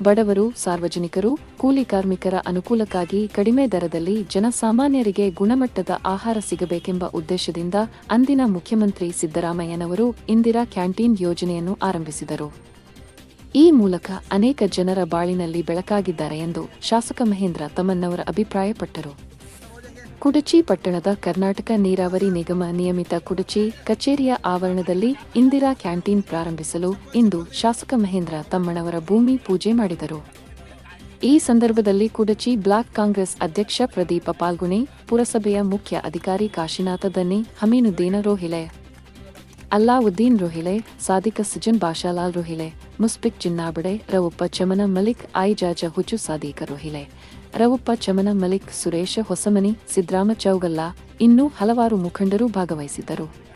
ಬಡವರು, ಸಾರ್ವಜನಿಕರು, ಕೂಲಿ ಕಾರ್ಮಿಕರ ಅನುಕೂಲಕ್ಕಾಗಿ ಕಡಿಮೆ ದರದಲ್ಲಿ ಜನಸಾಮಾನ್ಯರಿಗೆ ಗುಣಮಟ್ಟದ ಆಹಾರ ಸಿಗಬೇಕೆಂಬ ಉದ್ದೇಶದಿಂದ ಅಂದಿನ ಮುಖ್ಯಮಂತ್ರಿ ಸಿದ್ದರಾಮಯ್ಯನವರು ಇಂದಿರಾ ಕ್ಯಾಂಟೀನ್ ಯೋಜನೆಯನ್ನು ಆರಂಭಿಸಿದರು. ಈ ಮೂಲಕ ಅನೇಕ ಜನರ ಬಾಳಿನಲ್ಲಿ ಬೆಳಕಾಗಿದ್ದಾರೆ ಎಂದು ಶಾಸಕ ಮಹೇಂದ್ರ ತಮ್ಮಣ್ಣವರ ಅಭಿಪ್ರಾಯಪಟ್ಟರು. ಕುಡಚಿ ಪಟ್ಟಣದ ಕರ್ನಾಟಕ ನೀರಾವರಿ ನಿಗಮ ನಿಯಮಿತ ಕುಡಚಿ ಕಚೇರಿಯ ಆವರಣದಲ್ಲಿ ಇಂದಿರಾ ಕ್ಯಾಂಟೀನ್ ಪ್ರಾರಂಭಿಸಲು ಇಂದು ಶಾಸಕ ಮಹೇಂದ್ರ ತಮ್ಮಣ್ಣವರ ಭೂಮಿ ಪೂಜೆ ಮಾಡಿದರು. ಈ ಸಂದರ್ಭದಲ್ಲಿ ಕುಡಚಿ ಬ್ಲಾಕ್ ಕಾಂಗ್ರೆಸ್ ಅಧ್ಯಕ್ಷ ಪ್ರದೀಪ ಪಾಲ್ಗುಣಿ, ಪುರಸಭೆಯ ಮುಖ್ಯ ಅಧಿಕಾರಿ ಕಾಶಿನಾಥ ದನ್ನಿ, ಹಮೀನುದ್ದೀನ ರೋಹಿಲೆ, ಅಲ್ಲಾವುದ್ದೀನ್ ರೋಹಿಲೆ, ಸಾದಿಕ ಸಜನ್ ಬಾಷಾಲಾಲ್ ರೋಹಿಲೆ, ಮುಸ್ಪಿಕ್ ಚಿನ್ನಾಬಡೆ, ರವಪ್ಪ ಚಮನ ಮಲಿಕ್, ಐಜಾಜ ಹುಜು ಸಾದಿಕ ರೋಹಿಲೆ, ರವಪ್ಪ ಚಮನ ಮಲಿಕ್, ಸುರೇಶ ಹೊಸಮನಿ, ಸಿದ್ರಾಮ ಚೌಗಲ್ಲ ಇನ್ನೂ ಹಲವಾರು ಮುಖಂಡರು ಭಾಗವಹಿಸಿದ್ದರು.